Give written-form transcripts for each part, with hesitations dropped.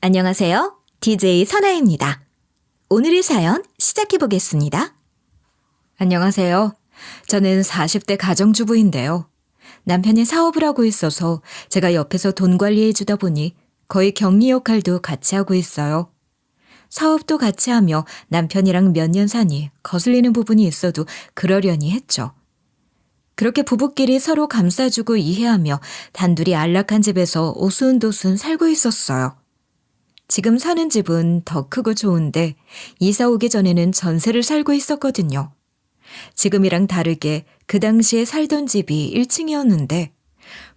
안녕하세요. DJ 선아입니다. 오늘의 사연 시작해 보겠습니다. 안녕하세요. 저는 40대 가정주부인데요. 남편이 사업을 하고 있어서 제가 옆에서 돈 관리해 주다 보니 거의 격리 역할도 같이 하고 있어요. 사업도 같이 하며 남편이랑 몇 년 사니 거슬리는 부분이 있어도 그러려니 했죠. 그렇게 부부끼리 서로 감싸주고 이해하며 단둘이 안락한 집에서 오순도순 살고 있었어요. 지금 사는 집은 더 크고 좋은데 이사 오기 전에는 전세를 살고 있었거든요. 지금이랑 다르게 그 당시에 살던 집이 1층이었는데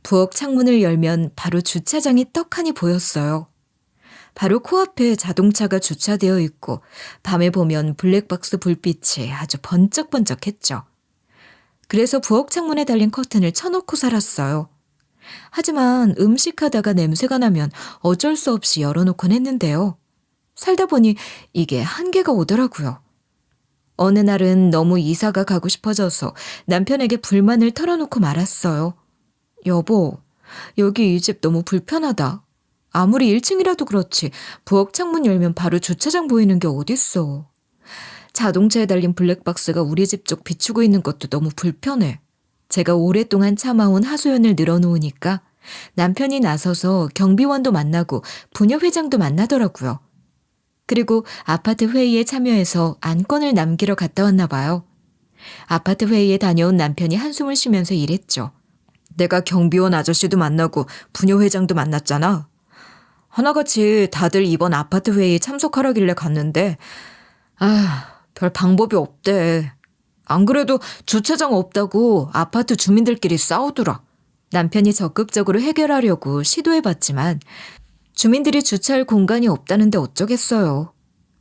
부엌 창문을 열면 바로 주차장이 떡하니 보였어요. 바로 코앞에 자동차가 주차되어 있고 밤에 보면 블랙박스 불빛이 아주 번쩍번쩍했죠. 그래서 부엌 창문에 달린 커튼을 쳐놓고 살았어요. 하지만 음식하다가 냄새가 나면 어쩔 수 없이 열어놓곤 했는데요. 살다 보니 이게 한계가 오더라고요. 어느 날은 너무 이사가 가고 싶어져서 남편에게 불만을 털어놓고 말았어요. 여보, 여기 이 집 너무 불편하다. 아무리 1층이라도 그렇지 부엌 창문 열면 바로 주차장 보이는 게 어딨어. 자동차에 달린 블랙박스가 우리 집 쪽 비추고 있는 것도 너무 불편해. 제가 오랫동안 참아온 하소연을 늘어놓으니까 남편이 나서서 경비원도 만나고 부녀회장도 만나더라고요. 그리고 아파트 회의에 참여해서 안건을 남기러 갔다 왔나 봐요. 아파트 회의에 다녀온 남편이 한숨을 쉬면서 이랬죠. 내가 경비원 아저씨도 만나고 부녀회장도 만났잖아. 하나같이 다들 이번 아파트 회의에 참석하라길래 갔는데 별 방법이 없대. 안 그래도 주차장 없다고 아파트 주민들끼리 싸우더라. 남편이 적극적으로 해결하려고 시도해봤지만 주민들이 주차할 공간이 없다는데 어쩌겠어요.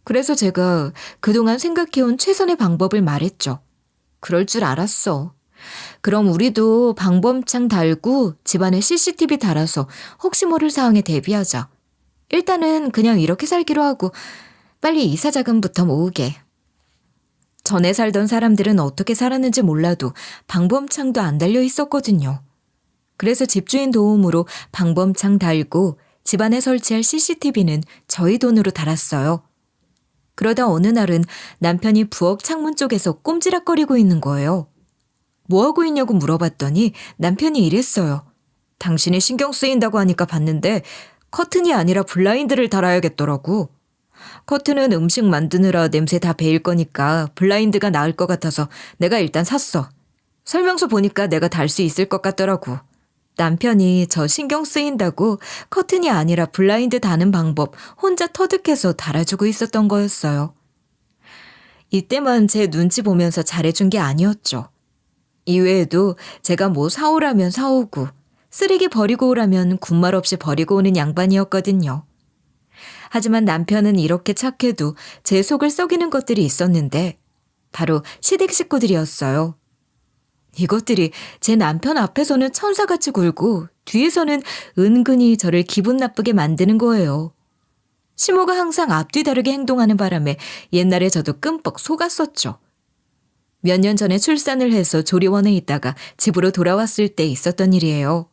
그래서 제가 그동안 생각해온 최선의 방법을 말했죠. 그럴 줄 알았어. 그럼 우리도 방범창 달고 집안에 CCTV 달아서 혹시 모를 상황에 대비하자. 일단은 그냥 이렇게 살기로 하고 빨리 이사 자금부터 모으게. 전에 살던 사람들은 어떻게 살았는지 몰라도 방범창도 안 달려 있었거든요. 그래서 집주인 도움으로 방범창 달고 집안에 설치할 CCTV는 저희 돈으로 달았어요. 그러다 어느 날은 남편이 부엌 창문 쪽에서 꼼지락거리고 있는 거예요. 뭐하고 있냐고 물어봤더니 남편이 이랬어요. 당신이 신경 쓰인다고 하니까 봤는데 커튼이 아니라 블라인드를 달아야겠더라고. 커튼은 음식 만드느라 냄새 다 배일 거니까 블라인드가 나을 것 같아서 내가 일단 샀어. 설명서 보니까 내가 달 수 있을 것 같더라고. 남편이 저 신경 쓰인다고 커튼이 아니라 블라인드 다는 방법 혼자 터득해서 달아주고 있었던 거였어요. 이때만 제 눈치 보면서 잘해준 게 아니었죠. 이외에도 제가 뭐 사오라면 사오고 쓰레기 버리고 오라면 군말 없이 버리고 오는 양반이었거든요. 하지만 남편은 이렇게 착해도 제 속을 썩이는 것들이 있었는데 바로 시댁 식구들이었어요. 이것들이 제 남편 앞에서는 천사같이 굴고 뒤에서는 은근히 저를 기분 나쁘게 만드는 거예요. 시모가 항상 앞뒤 다르게 행동하는 바람에 옛날에 저도 끔뻑 속았었죠. 몇 년 전에 출산을 해서 조리원에 있다가 집으로 돌아왔을 때 있었던 일이에요.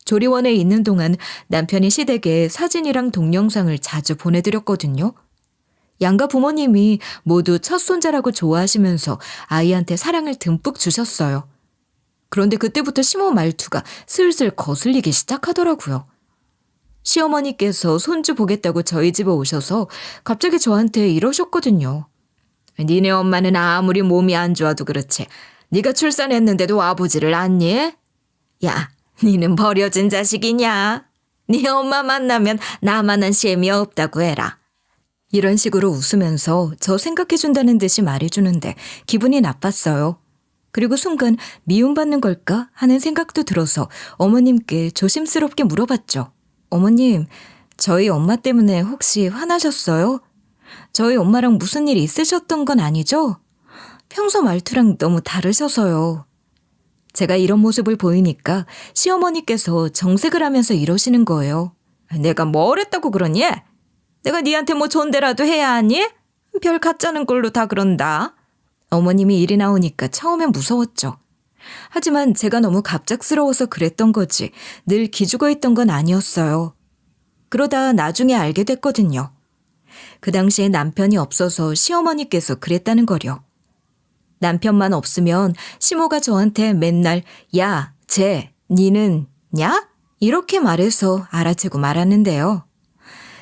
조리원에 있는 동안 남편이 시댁에 사진이랑 동영상을 자주 보내드렸거든요. 양가 부모님이 모두 첫 손자라고 좋아하시면서 아이한테 사랑을 듬뿍 주셨어요. 그런데 그때부터 시모 말투가 슬슬 거슬리기 시작하더라고요. 시어머니께서 손주 보겠다고 저희 집에 오셔서 갑자기 저한테 이러셨거든요. 니네 엄마는 아무리 몸이 안 좋아도 그렇지. 네가 출산했는데도 아버지를 안니? 야, 니는 버려진 자식이냐? 네 엄마 만나면 나만한 셈이 없다고 해라. 이런 식으로 웃으면서 저 생각해준다는 듯이 말해주는데 기분이 나빴어요. 그리고 순간 미움받는 걸까 하는 생각도 들어서 어머님께 조심스럽게 물어봤죠. 어머님, 저희 엄마 때문에 혹시 화나셨어요? 저희 엄마랑 무슨 일 있으셨던 건 아니죠? 평소 말투랑 너무 다르셔서요. 제가 이런 모습을 보이니까 시어머니께서 정색을 하면서 이러시는 거예요. 내가 뭘 했다고 그러니? 내가 니한테 뭐 존대라도 해야 하니? 별 가짜는 꼴로 다 그런다. 어머님이 일이 나오니까 처음엔 무서웠죠. 하지만 제가 너무 갑작스러워서 그랬던 거지 늘 기죽어 있던 건 아니었어요. 그러다 나중에 알게 됐거든요. 그 당시에 남편이 없어서 시어머니께서 그랬다는 거려. 남편만 없으면 시모가 저한테 맨날 야, 쟤, 니는 냐? 이렇게 말해서 알아채고 말았는데요.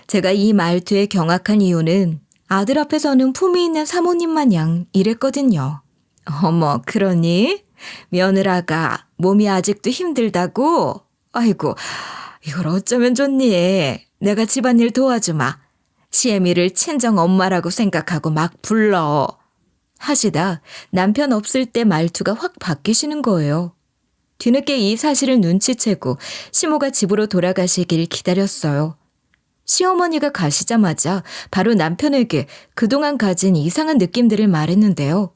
제가 이 말투에 경악한 이유는 아들 앞에서는 품위 있는 사모님 마냥 이랬거든요. 어머, 그러니? 며느라가 몸이 아직도 힘들다고? 아이고, 이걸 어쩌면 좋니? 내가 집안일 도와주마. 시애미를 친정 엄마라고 생각하고 막 불러. 하시다 남편 없을 때 말투가 확 바뀌시는 거예요. 뒤늦게 이 사실을 눈치채고 시모가 집으로 돌아가시길 기다렸어요. 시어머니가 가시자마자 바로 남편에게 그동안 가진 이상한 느낌들을 말했는데요.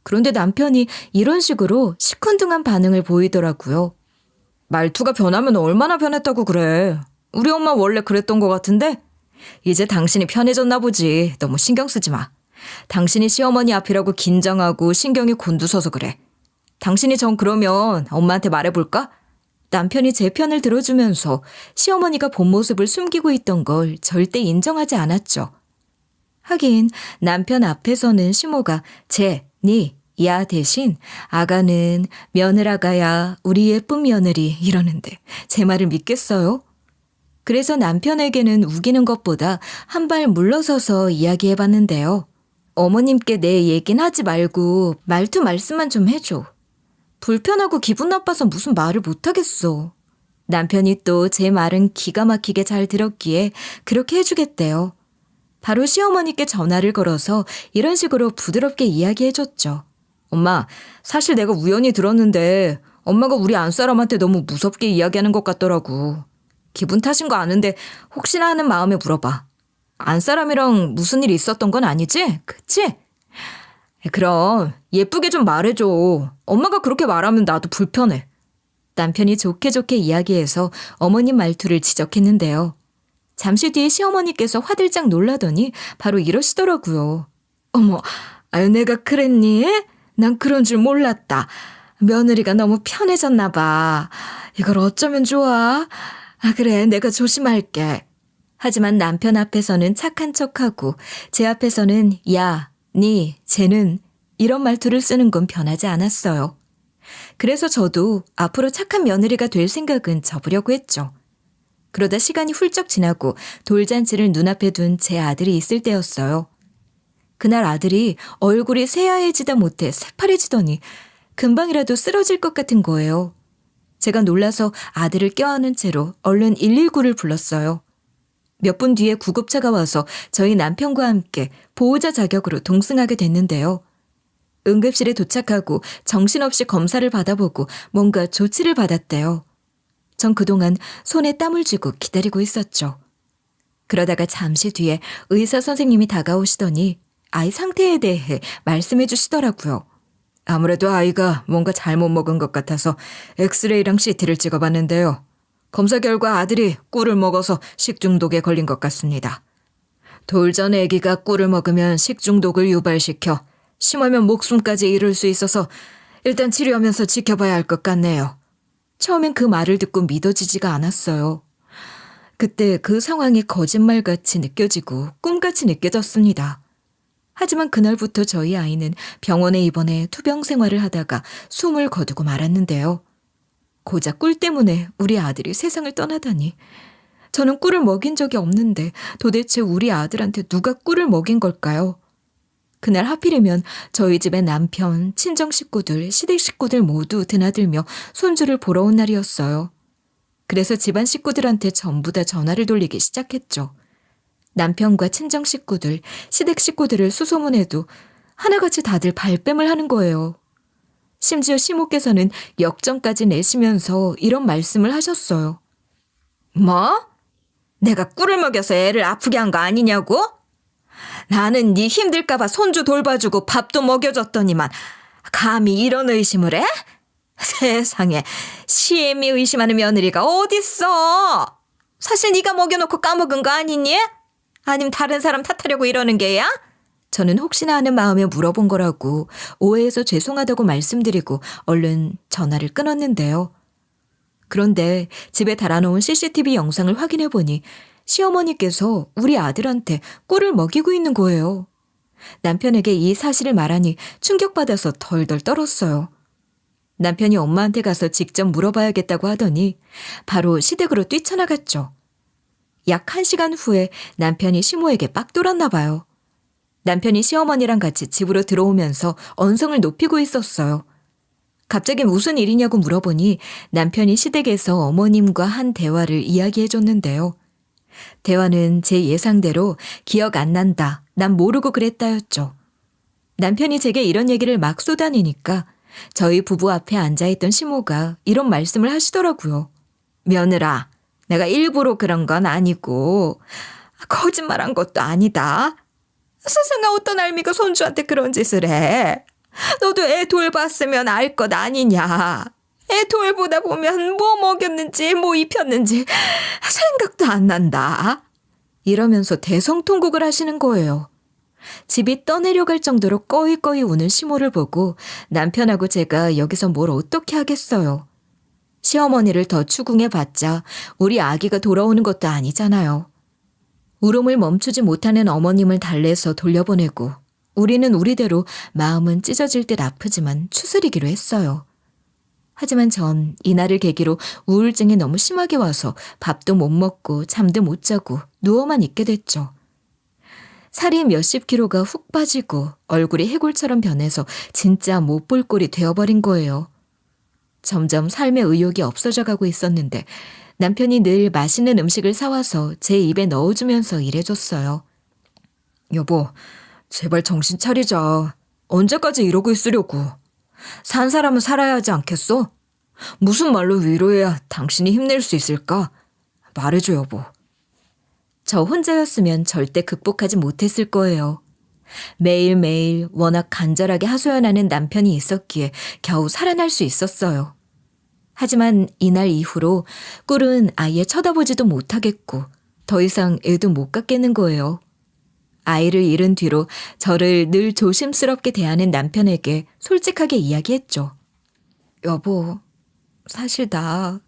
그런데 남편이 이런 식으로 시큰둥한 반응을 보이더라고요. 말투가 변하면 얼마나 변했다고 그래. 우리 엄마 원래 그랬던 것 같은데? 이제 당신이 편해졌나 보지. 너무 신경 쓰지 마. 당신이 시어머니 앞이라고 긴장하고 신경이 곤두서서 그래. 당신이 정 그러면 엄마한테 말해볼까? 남편이 제 편을 들어주면서 시어머니가 본 모습을 숨기고 있던 걸 절대 인정하지 않았죠. 하긴 남편 앞에서는 시모가 제, 니, 야 대신 아가는 며느라가야 우리 예쁜 며느리 이러는데 제 말을 믿겠어요? 그래서 남편에게는 우기는 것보다 한 발 물러서서 이야기해봤는데요. 어머님께 내 얘긴 하지 말고 말투 말씀만 좀 해줘. 불편하고 기분 나빠서 무슨 말을 못하겠어. 남편이 또 제 말은 기가 막히게 잘 들었기에 그렇게 해주겠대요. 바로 시어머니께 전화를 걸어서 이런 식으로 부드럽게 이야기해줬죠. 엄마, 사실 내가 우연히 들었는데 엄마가 우리 안사람한테 너무 무섭게 이야기하는 것 같더라고. 기분 탓인 거 아는데 혹시나 하는 마음에 물어봐. 안사람이랑 무슨 일이 있었던 건 아니지? 그치? 그럼 예쁘게 좀 말해줘. 엄마가 그렇게 말하면 나도 불편해. 남편이 좋게 좋게 이야기해서 어머님 말투를 지적했는데요. 잠시 뒤에 시어머니께서 화들짝 놀라더니 바로 이러시더라고요. 어머, 아유 내가 그랬니? 난 그런 줄 몰랐다. 며느리가 너무 편해졌나 봐. 이걸 어쩌면 좋아? 아 그래, 내가 조심할게. 하지만 남편 앞에서는 착한 척하고 제 앞에서는 야, 니, 쟤는 이런 말투를 쓰는 건 변하지 않았어요. 그래서 저도 앞으로 착한 며느리가 될 생각은 접으려고 했죠. 그러다 시간이 훌쩍 지나고 돌잔치를 눈앞에 둔 제 아들이 있을 때였어요. 그날 아들이 얼굴이 새하얘지다 못해 새파래지더니 금방이라도 쓰러질 것 같은 거예요. 제가 놀라서 아들을 껴안은 채로 얼른 119를 불렀어요. 몇 분 뒤에 구급차가 와서 저희 남편과 함께 보호자 자격으로 동승하게 됐는데요. 응급실에 도착하고 정신없이 검사를 받아보고 뭔가 조치를 받았대요. 전 그동안 손에 땀을 쥐고 기다리고 있었죠. 그러다가 잠시 뒤에 의사 선생님이 다가오시더니 아이 상태에 대해 말씀해 주시더라고요. 아무래도 아이가 뭔가 잘못 먹은 것 같아서 엑스레이랑 CT를 찍어봤는데요. 검사 결과 아들이 꿀을 먹어서 식중독에 걸린 것 같습니다. 돌전 아기가 꿀을 먹으면 식중독을 유발시켜 심하면 목숨까지 이를 수 있어서 일단 치료하면서 지켜봐야 할 것 같네요. 처음엔 그 말을 듣고 믿어지지가 않았어요. 그때 그 상황이 거짓말같이 느껴지고 꿈같이 느껴졌습니다. 하지만 그날부터 저희 아이는 병원에 입원해 투병 생활을 하다가 숨을 거두고 말았는데요. 고작 꿀 때문에 우리 아들이 세상을 떠나다니. 저는 꿀을 먹인 적이 없는데 도대체 우리 아들한테 누가 꿀을 먹인 걸까요? 그날 하필이면 저희 집의 남편, 친정 식구들, 시댁 식구들 모두 드나들며 손주를 보러 온 날이었어요. 그래서 집안 식구들한테 전부 다 전화를 돌리기 시작했죠. 남편과 친정 식구들, 시댁 식구들을 수소문해도 하나같이 다들 발뺌을 하는 거예요. 심지어 시모께서는 역정까지 내시면서 이런 말씀을 하셨어요. 뭐? 내가 꿀을 먹여서 애를 아프게 한 거 아니냐고? 나는 네 힘들까봐 손주 돌봐주고 밥도 먹여줬더니만 감히 이런 의심을 해? 세상에 시애미 의심하는 며느리가 어딨어? 사실 네가 먹여놓고 까먹은 거 아니니? 아니면 다른 사람 탓하려고 이러는 게야? 저는 혹시나 하는 마음에 물어본 거라고 오해해서 죄송하다고 말씀드리고 얼른 전화를 끊었는데요. 그런데 집에 달아놓은 CCTV 영상을 확인해보니 시어머니께서 우리 아들한테 꿀을 먹이고 있는 거예요. 남편에게 이 사실을 말하니 충격받아서 덜덜 떨었어요. 남편이 엄마한테 가서 직접 물어봐야겠다고 하더니 바로 시댁으로 뛰쳐나갔죠. 약 1시간 후에 남편이 시모에게 빡 돌았나 봐요. 남편이 시어머니랑 같이 집으로 들어오면서 언성을 높이고 있었어요. 갑자기 무슨 일이냐고 물어보니 남편이 시댁에서 어머님과 한 대화를 이야기해 줬는데요. 대화는 제 예상대로 기억 안 난다, 난 모르고 그랬다였죠. 남편이 제게 이런 얘기를 막 쏟아내니까 저희 부부 앞에 앉아있던 시모가 이런 말씀을 하시더라고요. 며느라, 내가 일부러 그런 건 아니고 거짓말한 것도 아니다. 세상에 어떤 알미가 손주한테 그런 짓을 해. 너도 애 돌봤으면 알 것 아니냐. 애 돌보다 보면 뭐 먹였는지 뭐 입혔는지 생각도 안 난다. 이러면서 대성통곡을 하시는 거예요. 집이 떠내려갈 정도로 꺼이꺼이 우는 시모를 보고 남편하고 제가 여기서 뭘 어떻게 하겠어요. 시어머니를 더 추궁해봤자 우리 아기가 돌아오는 것도 아니잖아요. 울음을 멈추지 못하는 어머님을 달래서 돌려보내고 우리는 우리대로 마음은 찢어질 듯 아프지만 추스리기로 했어요. 하지만 전 이날을 계기로 우울증이 너무 심하게 와서 밥도 못 먹고 잠도 못 자고 누워만 있게 됐죠. 살이 몇십 킬로가 훅 빠지고 얼굴이 해골처럼 변해서 진짜 못 볼 꼴이 되어버린 거예요. 점점 삶의 의욕이 없어져 가고 있었는데 남편이 늘 맛있는 음식을 사와서 제 입에 넣어주면서 일해줬어요. 여보, 제발 정신 차리자. 언제까지 이러고 있으려고. 산 사람은 살아야 하지 않겠어? 무슨 말로 위로해야 당신이 힘낼 수 있을까? 말해줘, 여보. 저 혼자였으면 절대 극복하지 못했을 거예요. 매일매일 워낙 간절하게 하소연하는 남편이 있었기에 겨우 살아날 수 있었어요. 하지만 이날 이후로 꿀은 아예 쳐다보지도 못하겠고 더 이상 애도 못 갖겠는 거예요. 아이를 잃은 뒤로 저를 늘 조심스럽게 대하는 남편에게 솔직하게 이야기했죠. 여보, 사실 나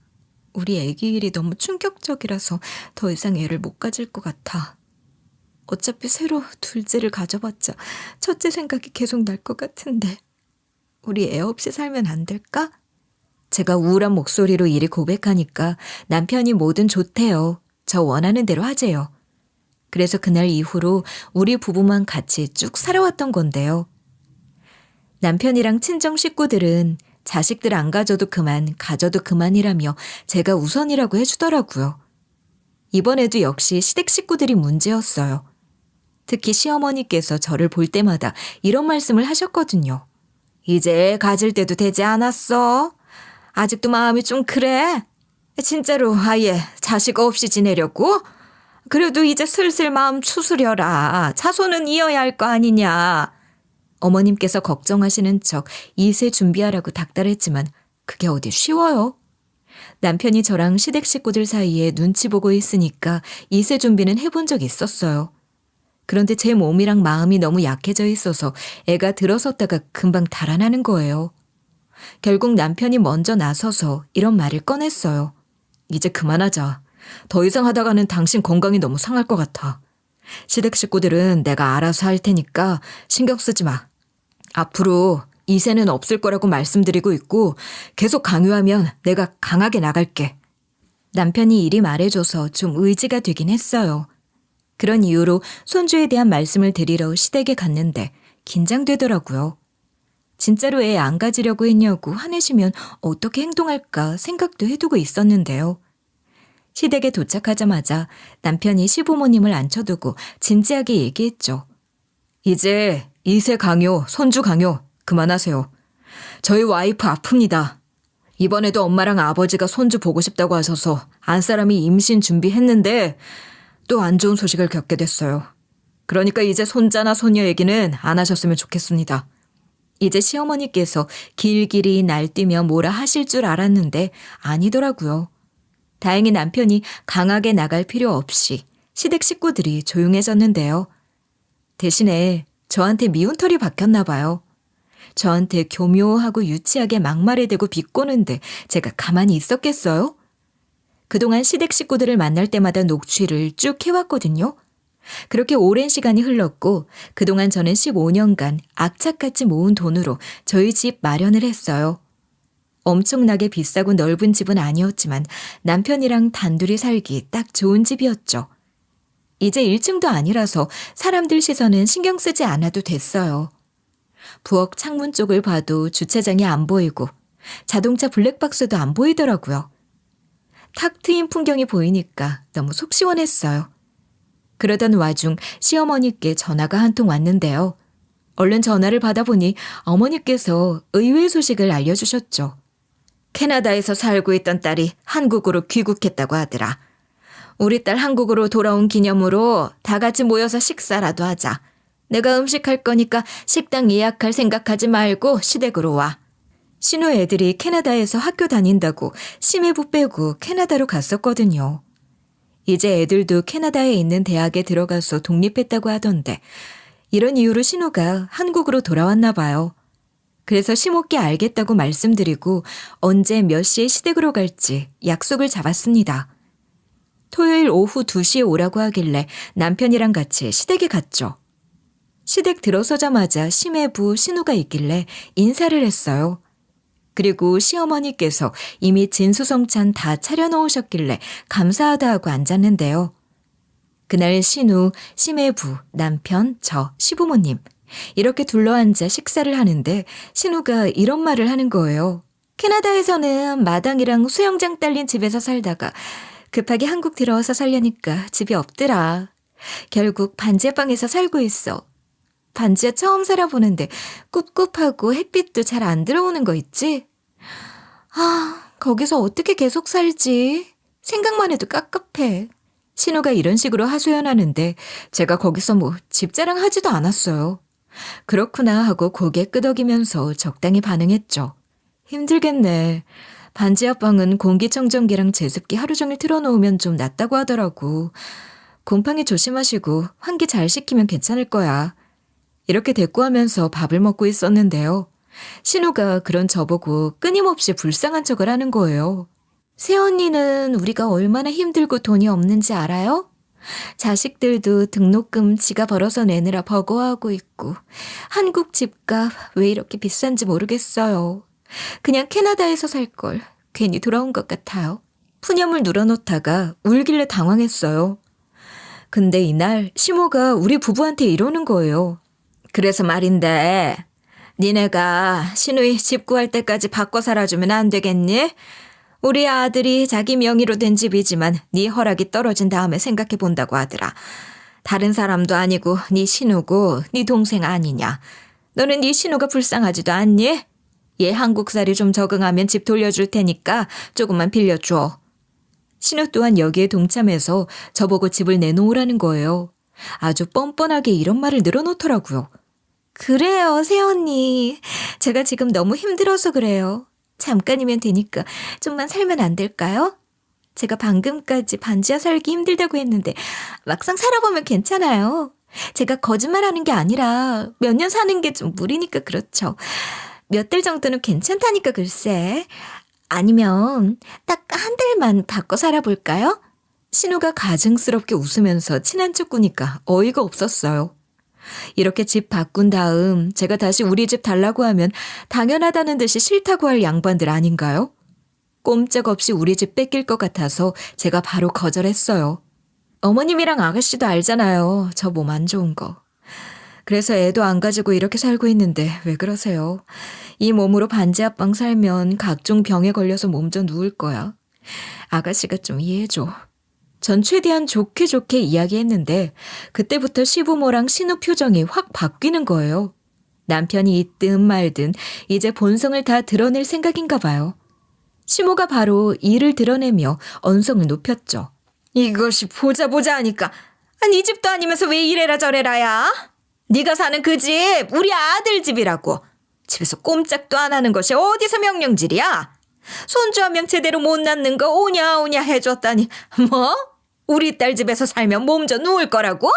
우리 애기 일이 너무 충격적이라서 더 이상 애를 못 가질 것 같아. 어차피 새로 둘째를 가져봤자 첫째 생각이 계속 날 것 같은데 우리 애 없이 살면 안 될까? 제가 우울한 목소리로 이리 고백하니까 남편이 뭐든 좋대요. 저 원하는 대로 하재요. 그래서 그날 이후로 우리 부부만 같이 쭉 살아왔던 건데요. 남편이랑 친정 식구들은 자식들 안 가져도 그만, 가져도 그만이라며 제가 우선이라고 해주더라고요. 이번에도 역시 시댁 식구들이 문제였어요. 특히 시어머니께서 저를 볼 때마다 이런 말씀을 하셨거든요. 이제 가질 때도 되지 않았어? 아직도 마음이 좀 그래? 진짜로 아예 자식 없이 지내려고? 그래도 이제 슬슬 마음 추스려라. 자손은 이어야 할 거 아니냐. 어머님께서 걱정하시는 척 2세 준비하라고 닥달했지만 그게 어디 쉬워요? 남편이 저랑 시댁 식구들 사이에 눈치 보고 있으니까 2세 준비는 해본 적 있었어요. 그런데 제 몸이랑 마음이 너무 약해져 있어서 애가 들어섰다가 금방 달아나는 거예요. 결국 남편이 먼저 나서서 이런 말을 꺼냈어요. 이제 그만하자. 더 이상 하다가는 당신 건강이 너무 상할 것 같아. 시댁 식구들은 내가 알아서 할 테니까 신경 쓰지 마. 앞으로 2세는 없을 거라고 말씀드리고 있고 계속 강요하면 내가 강하게 나갈게. 남편이 이리 말해줘서 좀 의지가 되긴 했어요. 그런 이유로 손주에 대한 말씀을 드리러 시댁에 갔는데 긴장되더라고요. 진짜로 애 안 가지려고 했냐고 화내시면 어떻게 행동할까 생각도 해두고 있었는데요. 시댁에 도착하자마자 남편이 시부모님을 앉혀두고 진지하게 얘기했죠. 이제 2세 강요, 손주 강요 그만하세요. 저희 와이프 아픕니다. 이번에도 엄마랑 아버지가 손주 보고 싶다고 하셔서 안사람이 임신 준비했는데 또 안 좋은 소식을 겪게 됐어요. 그러니까 이제 손자나 손녀 얘기는 안 하셨으면 좋겠습니다. 이제 시어머니께서 길길이 날뛰며 뭐라 하실 줄 알았는데 아니더라고요. 다행히 남편이 강하게 나갈 필요 없이 시댁 식구들이 조용해졌는데요. 대신에 저한테 미운 털이 박혔나 봐요. 저한테 교묘하고 유치하게 막말을 대고 비꼬는데 제가 가만히 있었겠어요? 그동안 시댁 식구들을 만날 때마다 녹취를 쭉 해왔거든요. 그렇게 오랜 시간이 흘렀고 그동안 저는 15년간 악착같이 모은 돈으로 저희 집 마련을 했어요. 엄청나게 비싸고 넓은 집은 아니었지만 남편이랑 단둘이 살기 딱 좋은 집이었죠. 이제 1층도 아니라서 사람들 시선은 신경 쓰지 않아도 됐어요. 부엌 창문 쪽을 봐도 주차장이 안 보이고 자동차 블랙박스도 안 보이더라고요. 탁 트인 풍경이 보이니까 너무 속 시원했어요. 그러던 와중 시어머니께 전화가 한 통 왔는데요. 얼른 전화를 받아보니 어머니께서 의외의 소식을 알려주셨죠. 캐나다에서 살고 있던 딸이 한국으로 귀국했다고 하더라. 우리 딸 한국으로 돌아온 기념으로 다 같이 모여서 식사라도 하자. 내가 음식할 거니까 식당 예약할 생각하지 말고 시댁으로 와. 신우 애들이 캐나다에서 학교 다닌다고 심해부 빼고 캐나다로 갔었거든요. 이제 애들도 캐나다에 있는 대학에 들어가서 독립했다고 하던데 이런 이유로 신우가 한국으로 돌아왔나 봐요. 그래서 심호께 알겠다고 말씀드리고 언제 몇 시에 시댁으로 갈지 약속을 잡았습니다. 토요일 오후 2시에 오라고 하길래 남편이랑 같이 시댁에 갔죠. 시댁 들어서자마자 심해부 신우가 있길래 인사를 했어요. 그리고 시어머니께서 이미 진수성찬 다 차려놓으셨길래 감사하다 하고 앉았는데요. 그날 신우, 심해부, 남편, 저, 시부모님 이렇게 둘러앉아 식사를 하는데 신우가 이런 말을 하는 거예요. 캐나다에서는 마당이랑 수영장 딸린 집에서 살다가 급하게 한국 들어와서 살려니까 집이 없더라. 결국 반지하방에서 살고 있어. 반지하 처음 살아보는데 꿉꿉하고 햇빛도 잘 안 들어오는 거 있지? 거기서 어떻게 계속 살지? 생각만 해도 깝깝해. 신우가 이런 식으로 하소연하는데 제가 거기서 뭐 집자랑 하지도 않았어요. 그렇구나 하고 고개 끄덕이면서 적당히 반응했죠. 힘들겠네. 반지하방은 공기청정기랑 제습기 하루 종일 틀어놓으면 좀 낫다고 하더라고. 곰팡이 조심하시고 환기 잘 시키면 괜찮을 거야. 이렇게 대꾸하면서 밥을 먹고 있었는데요. 신우가 그런 저보고 끊임없이 불쌍한 척을 하는 거예요. 새언니는 우리가 얼마나 힘들고 돈이 없는지 알아요? 자식들도 등록금 지가 벌어서 내느라 버거워하고 있고 한국 집값 왜 이렇게 비싼지 모르겠어요. 그냥 캐나다에서 살 걸 괜히 돌아온 것 같아요. 푸념을 눌어놓다가 울길래 당황했어요. 근데 이날 시모가 우리 부부한테 이러는 거예요. 그래서 말인데 니네가 신우이 집 구할 때까지 바꿔 살아주면 안 되겠니? 우리 아들이 자기 명의로 된 집이지만 네 허락이 떨어진 다음에 생각해 본다고 하더라. 다른 사람도 아니고 네 신우고 네 동생 아니냐. 너는 네 신우가 불쌍하지도 않니? 얘 한국살이 좀 적응하면 집 돌려줄 테니까 조금만 빌려줘. 신우 또한 여기에 동참해서 저보고 집을 내놓으라는 거예요. 아주 뻔뻔하게 이런 말을 늘어놓더라고요. 그래요, 새언니. 제가 지금 너무 힘들어서 그래요. 잠깐이면 되니까 좀만 살면 안 될까요? 제가 방금까지 반지하 살기 힘들다고 했는데 막상 살아보면 괜찮아요. 제가 거짓말하는 게 아니라 몇 년 사는 게 좀 무리니까 그렇죠. 몇 달 정도는 괜찮다니까 글쎄. 아니면 딱 한 달만 바꿔 살아볼까요? 신우가 가증스럽게 웃으면서 친한 척 구니까 어이가 없었어요. 이렇게 집 바꾼 다음 제가 다시 우리 집 달라고 하면 당연하다는 듯이 싫다고 할 양반들 아닌가요? 꼼짝없이 우리 집 뺏길 것 같아서 제가 바로 거절했어요. 어머님이랑 아가씨도 알잖아요. 저 몸 안 좋은 거. 그래서 애도 안 가지고 이렇게 살고 있는데 왜 그러세요? 이 몸으로 반지하방 살면 각종 병에 걸려서 몸 좀 누울 거야. 아가씨가 좀 이해해줘. 전 최대한 좋게 이야기했는데 그때부터 시부모랑 신우 표정이 확 바뀌는 거예요. 남편이 있든 말든 이제 본성을 다 드러낼 생각인가 봐요. 시모가 바로 이를 드러내며 언성을 높였죠. 이것이 보자 하니까 아니 이 집도 아니면서 왜 이래라 저래라야? 네가 사는 그 집 우리 아들 집이라고. 집에서 꼼짝도 안 하는 것이 어디서 명령질이야? 손주 한 명 제대로 못 낳는 거 오냐 해줬다니 뭐? 우리 딸 집에서 살면 몸져 누울 거라고?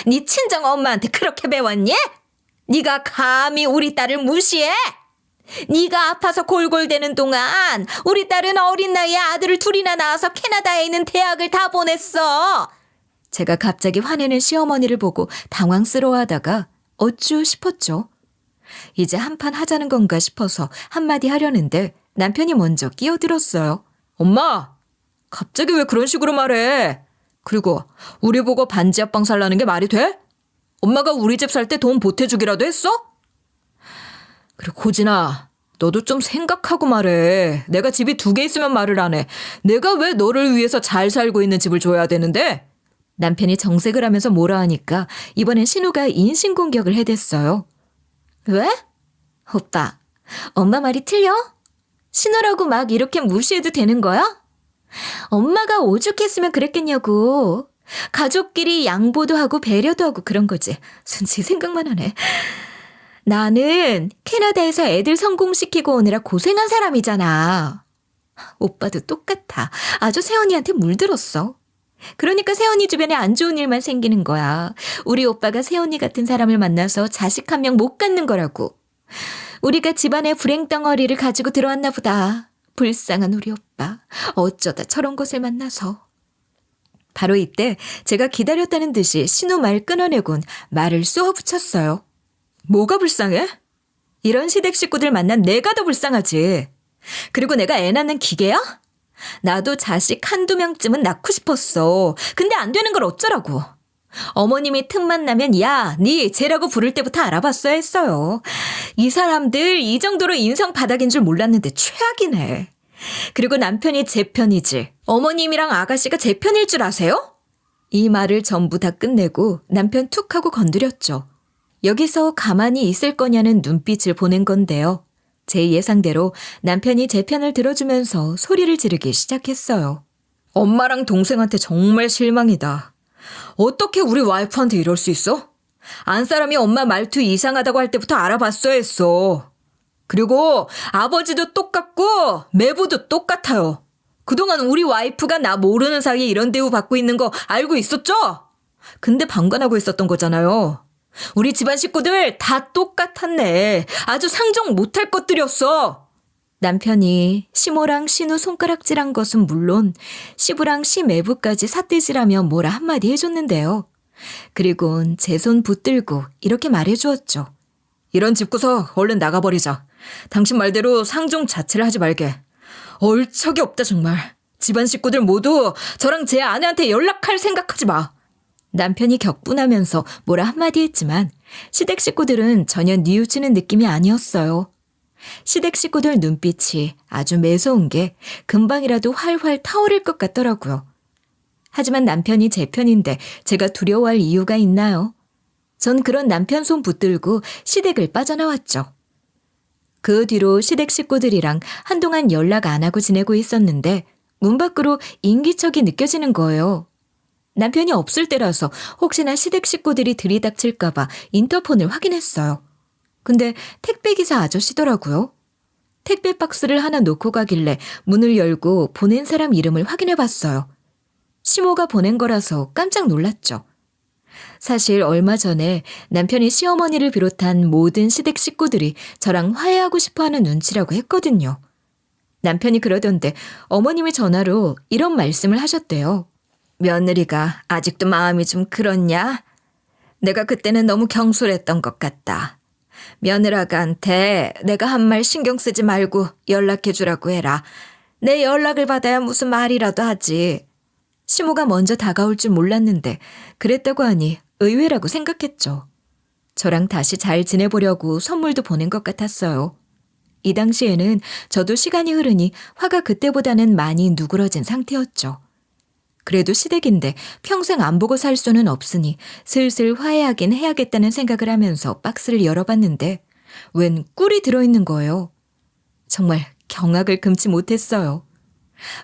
네 친정 엄마한테 그렇게 배웠니? 네가 감히 우리 딸을 무시해? 네가 아파서 골골대는 동안 우리 딸은 어린 나이에 아들을 둘이나 낳아서 캐나다에 있는 대학을 다 보냈어. 제가 갑자기 화내는 시어머니를 보고 당황스러워하다가 어쭈 싶었죠. 이제 한판 하자는 건가 싶어서 한마디 하려는데 남편이 먼저 끼어들었어요. 엄마! 갑자기 왜 그런 식으로 말해? 그리고 우리 보고 반지 합방 살라는 게 말이 돼? 엄마가 우리 집 살 때 돈 보태주기라도 했어? 그리고 고진아, 너도 좀 생각하고 말해. 내가 집이 2개 있으면 말을 안 해. 내가 왜 너를 위해서 잘 살고 있는 집을 줘야 되는데? 남편이 정색을 하면서 뭐라 하니까 이번엔 신우가 인신공격을 해댔어요. 왜? 오빠, 엄마 말이 틀려? 신우라고 막 이렇게 무시해도 되는 거야? 엄마가 오죽했으면 그랬겠냐고. 가족끼리 양보도 하고 배려도 하고 그런 거지. 순치 생각만 하네. 나는 캐나다에서 애들 성공시키고 오느라 고생한 사람이잖아. 오빠도 똑같아. 아주 세연이한테 물들었어. 그러니까 세연이 주변에 안 좋은 일만 생기는 거야. 우리 오빠가 세연이 같은 사람을 만나서 자식 한 명 못 갖는 거라고. 우리가 집안에 불행덩어리를 가지고 들어왔나 보다. 불쌍한 우리 오빠. 어쩌다 저런 곳을 만나서. 바로 이때 제가 기다렸다는 듯이 신우 말 끊어내곤 말을 쏘아붙였어요. 뭐가 불쌍해? 이런 시댁 식구들 만난 내가 더 불쌍하지. 그리고 내가 애 낳는 기계야? 나도 자식 한두 명쯤은 낳고 싶었어. 근데 안 되는 걸 어쩌라고. 어머님이 틈만 나면 야, 니 쟤라고 부를 때부터 알아봤어야 했어요. 이 사람들 이 정도로 인성 바닥인 줄 몰랐는데 최악이네. 그리고 남편이 제 편이지. 어머님이랑 아가씨가 제 편일 줄 아세요? 이 말을 전부 다 끝내고 남편 툭 하고 건드렸죠. 여기서 가만히 있을 거냐는 눈빛을 보낸 건데요. 제 예상대로 남편이 제 편을 들어주면서 소리를 지르기 시작했어요. 엄마랑 동생한테 정말 실망이다. 어떻게 우리 와이프한테 이럴 수 있어? 안 사람이 엄마 말투 이상하다고 할 때부터 알아봤어야 했어. 그리고 아버지도 똑같고 매부도 똑같아요. 그동안 우리 와이프가 나 모르는 사이에 이런 대우 받고 있는 거 알고 있었죠? 근데 방관하고 있었던 거잖아요. 우리 집안 식구들 다 똑같았네. 아주 상종 못할 것들이었어. 남편이 시모랑 신우 손가락질한 것은 물론 시부랑 시매부까지 삿대질하며 뭐라 한마디 해줬는데요. 그리곤 제 손 붙들고 이렇게 말해주었죠. 이런 집구석 얼른 나가버리자. 당신 말대로 상종 자체를 하지 말게. 얼척이 없다 정말. 집안 식구들 모두 저랑 제 아내한테 연락할 생각하지 마. 남편이 격분하면서 뭐라 한마디 했지만 시댁 식구들은 전혀 뉘우치는 느낌이 아니었어요. 시댁 식구들 눈빛이 아주 매서운 게 금방이라도 활활 타오를 것 같더라고요. 하지만 남편이 제 편인데 제가 두려워할 이유가 있나요? 전 그런 남편 손 붙들고 시댁을 빠져나왔죠. 그 뒤로 시댁 식구들이랑 한동안 연락 안 하고 지내고 있었는데 문 밖으로 인기척이 느껴지는 거예요. 남편이 없을 때라서 혹시나 시댁 식구들이 들이닥칠까 봐 인터폰을 확인했어요. 근데 택배기사 아저씨더라고요. 택배 박스를 하나 놓고 가길래 문을 열고 보낸 사람 이름을 확인해 봤어요. 시모가 보낸 거라서 깜짝 놀랐죠. 사실 얼마 전에 남편이 시어머니를 비롯한 모든 시댁 식구들이 저랑 화해하고 싶어하는 눈치라고 했거든요. 남편이 그러던데 어머님이 전화로 이런 말씀을 하셨대요. 며느리가 아직도 마음이 좀 그렇냐? 내가 그때는 너무 경솔했던 것 같다. 며느라가한테 내가 한 말 신경 쓰지 말고 연락해 주라고 해라. 내 연락을 받아야 무슨 말이라도 하지. 시모가 먼저 다가올 줄 몰랐는데 그랬다고 하니 의외라고 생각했죠. 저랑 다시 잘 지내보려고 선물도 보낸 것 같았어요. 이 당시에는 저도 시간이 흐르니 화가 그때보다는 많이 누그러진 상태였죠. 그래도 시댁인데 평생 안 보고 살 수는 없으니 슬슬 화해하긴 해야겠다는 생각을 하면서 박스를 열어봤는데 웬 꿀이 들어있는 거예요. 정말 경악을 금치 못했어요.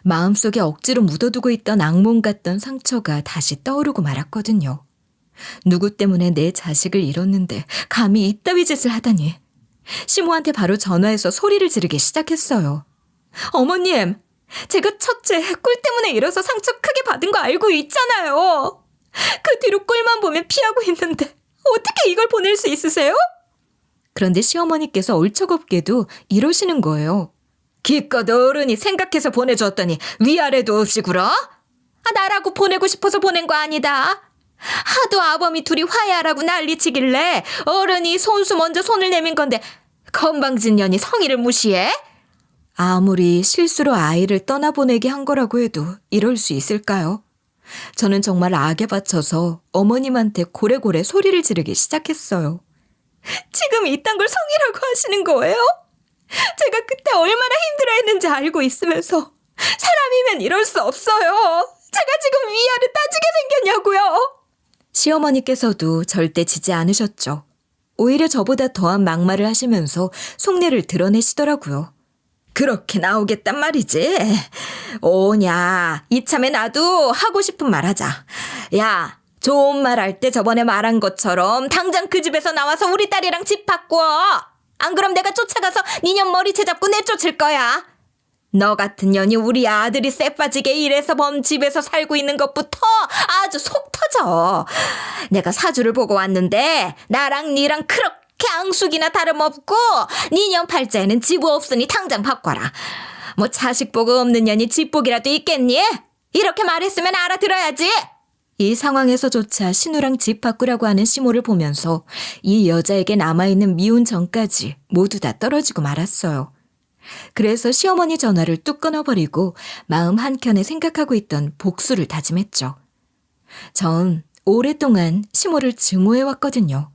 마음속에 억지로 묻어두고 있던 악몽 같던 상처가 다시 떠오르고 말았거든요. 누구 때문에 내 자식을 잃었는데 감히 이따위 짓을 하다니. 시모한테 바로 전화해서 소리를 지르기 시작했어요. 어머님! 제가 첫째 꿀 때문에 잃어서 상처 크게 받은 거 알고 있잖아요. 그 뒤로 꿀만 보면 피하고 있는데 어떻게 이걸 보낼 수 있으세요? 그런데 시어머니께서 얼척없게도 이러시는 거예요. 기껏 어른이 생각해서 보내줬더니 위아래도 없이 굴어? 나라고 보내고 싶어서 보낸 거 아니다. 하도 아범이 둘이 화해하라고 난리치길래 어른이 손수 먼저 손을 내민 건데 건방진 년이 성의를 무시해? 아무리 실수로 아이를 떠나보내게 한 거라고 해도 이럴 수 있을까요? 저는 정말 악에 받쳐서 어머님한테 고래고래 소리를 지르기 시작했어요. 지금 이딴 걸 성의라고 하시는 거예요? 제가 그때 얼마나 힘들어했는지 알고 있으면서 사람이면 이럴 수 없어요. 제가 지금 위아래 따지게 생겼냐고요. 시어머니께서도 절대 지지 않으셨죠. 오히려 저보다 더한 막말을 하시면서 속내를 드러내시더라고요. 그렇게 나오겠단 말이지. 오냐, 이참에 나도 하고 싶은 말 하자. 야, 좋은 말 할 때 저번에 말한 것처럼 당장 그 집에서 나와서 우리 딸이랑 집 바꿔. 안 그럼 내가 쫓아가서 니년 머리채 잡고 내쫓을 거야. 너 같은 년이 우리 아들이 쎄 빠지게 일해서 범 집에서 살고 있는 것부터 아주 속 터져. 내가 사주를 보고 왔는데 나랑 니랑 그렇게 앙숙이나 다름없고 니년 팔자에는 지부 없으니 당장 바꿔라. 뭐 자식 보고 없는 년이 집 복이라도 있겠니? 이렇게 말했으면 알아들어야지. 이 상황에서조차 신우랑 집 바꾸라고 하는 시모를 보면서 이 여자에게 남아있는 미운 정까지 모두 다 떨어지고 말았어요. 그래서 시어머니 전화를 뚝 끊어버리고 마음 한켠에 생각하고 있던 복수를 다짐했죠. 전 오랫동안 시모를 증오해왔거든요.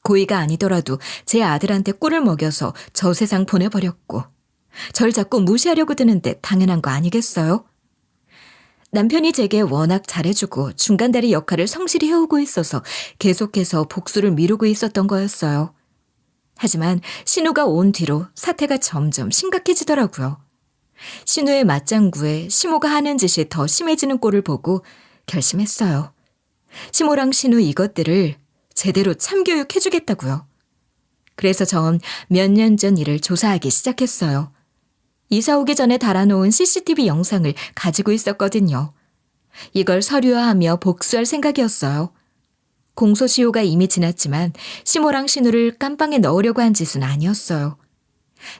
고의가 아니더라도 제 아들한테 꿀을 먹여서 저 세상 보내버렸고 절 자꾸 무시하려고 드는데 당연한 거 아니겠어요? 남편이 제게 워낙 잘해주고 중간다리 역할을 성실히 해오고 있어서 계속해서 복수를 미루고 있었던 거였어요. 하지만 신우가 온 뒤로 사태가 점점 심각해지더라고요. 신우의 맞장구에 시모가 하는 짓이 더 심해지는 꼴을 보고 결심했어요. 시모랑 신우 이것들을 제대로 참교육해주겠다고요. 그래서 전 몇 년 전 일을 조사하기 시작했어요. 이사 오기 전에 달아놓은 CCTV 영상을 가지고 있었거든요. 이걸 서류화하며 복수할 생각이었어요. 공소시효가 이미 지났지만 시모랑 신우를 깜빵에 넣으려고 한 짓은 아니었어요.